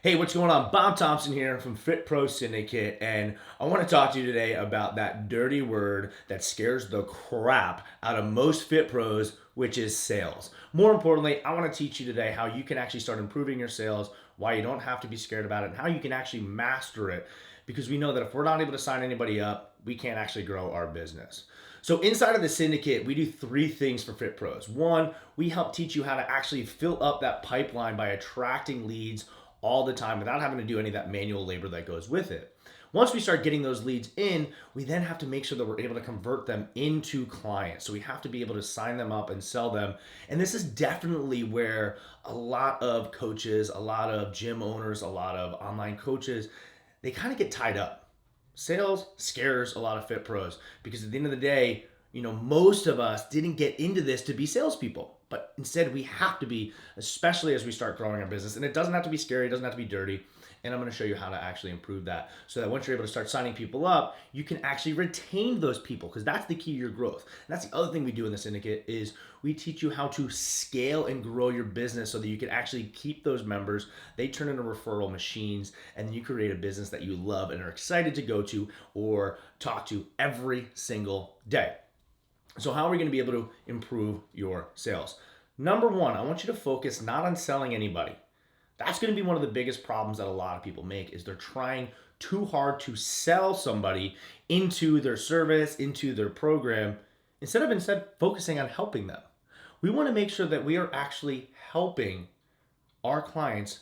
Hey, what's going on? Bob Thompson here from FitPros Syndicate, and I want to talk to you today about that dirty word that scares the crap out of most Fit Pros, which is sales. More importantly, I want to teach you today how you can actually start improving your sales, why you don't have to be scared about it, and how you can actually master it. Because we know that if we're not able to sign anybody up, we can't actually grow our business. So inside of the syndicate, we do three things for Fit Pros. One, we help teach you how to actually fill up that pipeline by attracting leads all the time without having to do any of that manual labor that goes with it. Once we start getting those leads in, we then have to make sure that we're able to convert them into clients. So we have to be able to sign them up and sell them. And this is definitely where a lot of coaches, a lot of gym owners, a lot of online coaches, they kind of get tied up. Sales scares a lot of Fit Pros because at the end of the day, most of us didn't get into this to be salespeople, but instead we have to be, especially as we start growing our business. And it doesn't have to be scary, it doesn't have to be dirty. And I'm going to show you how to actually improve that so that once you're able to start signing people up, you can actually retain those people because that's the key to your growth. And that's the other thing we do in the syndicate is we teach you how to scale and grow your business so that you can actually keep those members. They turn into referral machines, and then you create a business that you love and are excited to go to or talk to every single day. So how are we going to be able to improve your sales? Number one, I want you to focus not on selling anybody. That's going to be one of the biggest problems that a lot of people make is they're trying too hard to sell somebody into their service, into their program, instead focusing on helping them. We want to make sure that we are actually helping our clients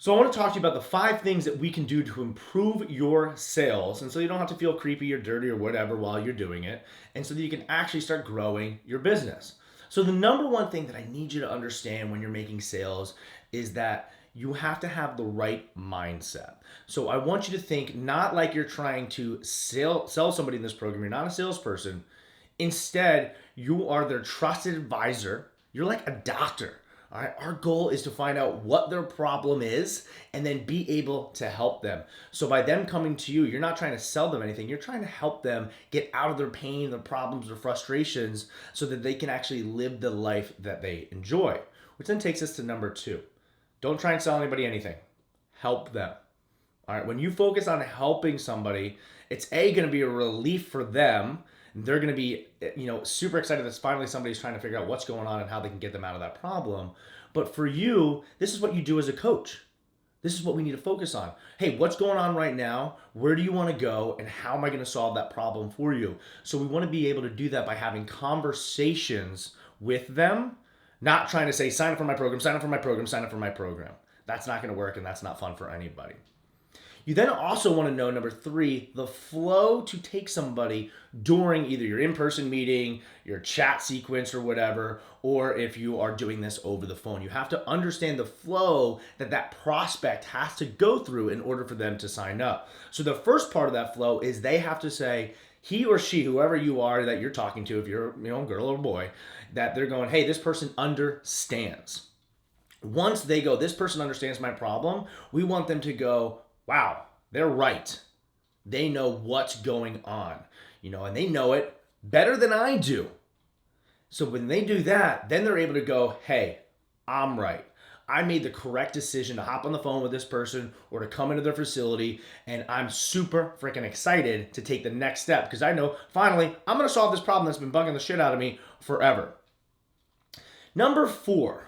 So I want to talk to you about the 5 things that we can do to improve your sales, and so you don't have to feel creepy or dirty or whatever while you're doing it, and so that you can actually start growing your business. So the number one thing that I need you to understand when you're making sales is that you have to have the right mindset. So I want you to think not like you're trying to sell somebody in this program. You're not a salesperson. Instead, you are their trusted advisor. You're like a doctor. All right, our goal is to find out what their problem is and then be able to help them. So by them coming to you, you're not trying to sell them anything. You're trying to help them get out of their pain, their problems, their frustrations so that they can actually live the life that they enjoy. Which then takes us to number 2. Don't try and sell anybody anything. Help them. All right, when you focus on helping somebody, it's going to be a relief for them. They're going to be, super excited that finally somebody's trying to figure out what's going on and how they can get them out of that problem. But for you, this is what you do as a coach. This is what we need to focus on. Hey, what's going on right now? Where do you want to go? And how am I going to solve that problem for you? So we want to be able to do that by having conversations with them, not trying to say, sign up for my program, sign up for my program, sign up for my program. That's not going to work, and that's not fun for anybody. You then also want to know, number 3, the flow to take somebody during either your in-person meeting, your chat sequence or whatever, or if you are doing this over the phone. You have to understand the flow that prospect has to go through in order for them to sign up. So the first part of that flow is they have to say, he or she, whoever you are that you're talking to, if you're a girl or boy, that they're going, hey, this person understands. Once they go, this person understands my problem, we want them to go, wow, they're right. They know what's going on, and they know it better than I do. So when they do that, then they're able to go, hey, I'm right. I made the correct decision to hop on the phone with this person or to come into their facility, and I'm super freaking excited to take the next step because I know finally I'm going to solve this problem that's been bugging the shit out of me forever. Number 4.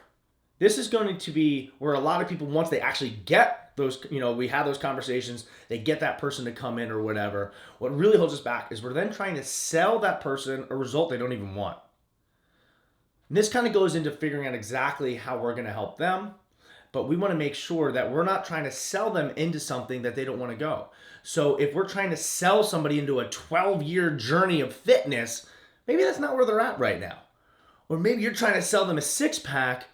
This is going to be where a lot of people, once they actually get those, we have those conversations, they get that person to come in or whatever. What really holds us back is we're then trying to sell that person a result they don't even want. And this kind of goes into figuring out exactly how we're going to help them, but we want to make sure that we're not trying to sell them into something that they don't want to go. So if we're trying to sell somebody into a 12-year journey of fitness, maybe that's not where they're at right now. Or maybe you're trying to sell them a 6-pack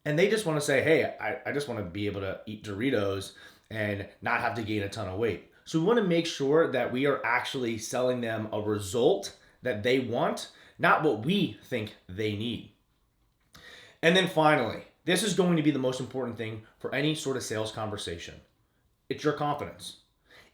and they just want to say, hey, I just want to be able to eat Doritos and not have to gain a ton of weight. So we want to make sure that we are actually selling them a result that they want, not what we think they need. And then finally, this is going to be the most important thing for any sort of sales conversation. It's your confidence.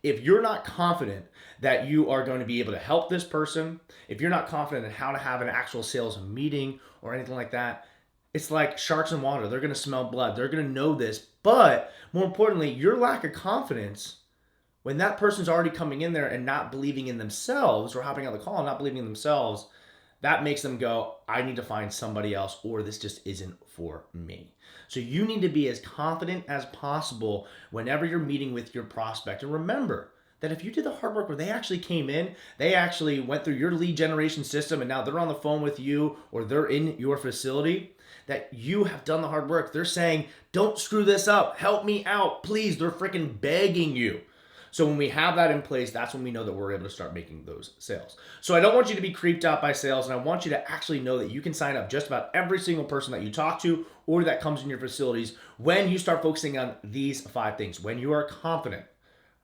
if you're not confident that you are going to be able to help this person, if you're not confident in how to have an actual sales meeting or anything like that, it's like sharks in water. They're going to smell blood. They're going to know this. But more importantly, your lack of confidence, when that person's already coming in there and not believing in themselves or hopping on the call and not believing in themselves, that makes them go, I need to find somebody else, or this just isn't for me. So you need to be as confident as possible whenever you're meeting with your prospect. And remember that if you did the hard work where they actually came in, they actually went through your lead generation system, and now they're on the phone with you or they're in your facility, that you have done the hard work. They're saying, don't screw this up. Help me out. Please. They're freaking begging you. So when we have that in place, that's when we know that we're able to start making those sales. So I don't want you to be creeped out by sales, and I want you to actually know that you can sign up just about every single person that you talk to or that comes in your facilities when you start focusing on these 5 things. When you are confident,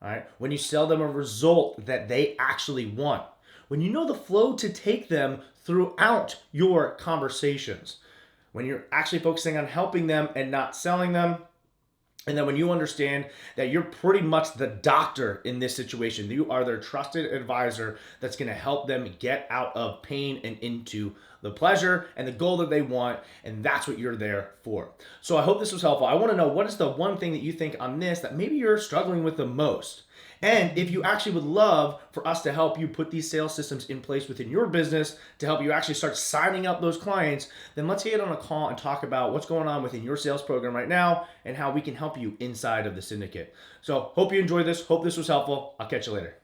all right? When you sell them a result that they actually want. When you know the flow to take them throughout your conversations. When you're actually focusing on helping them and not selling them. And then when you understand that you're pretty much the doctor in this situation, you are their trusted advisor that's going to help them get out of pain and into the pleasure and the goal that they want, and that's what you're there for. So I hope this was helpful. I want to know, what is the one thing that you think on this that maybe you're struggling with the most? And if you actually would love for us to help you put these sales systems in place within your business to help you actually start signing up those clients, then let's get on a call and talk about what's going on within your sales program right now and how we can help you inside of the syndicate. So hope you enjoyed this. Hope this was helpful. I'll catch you later.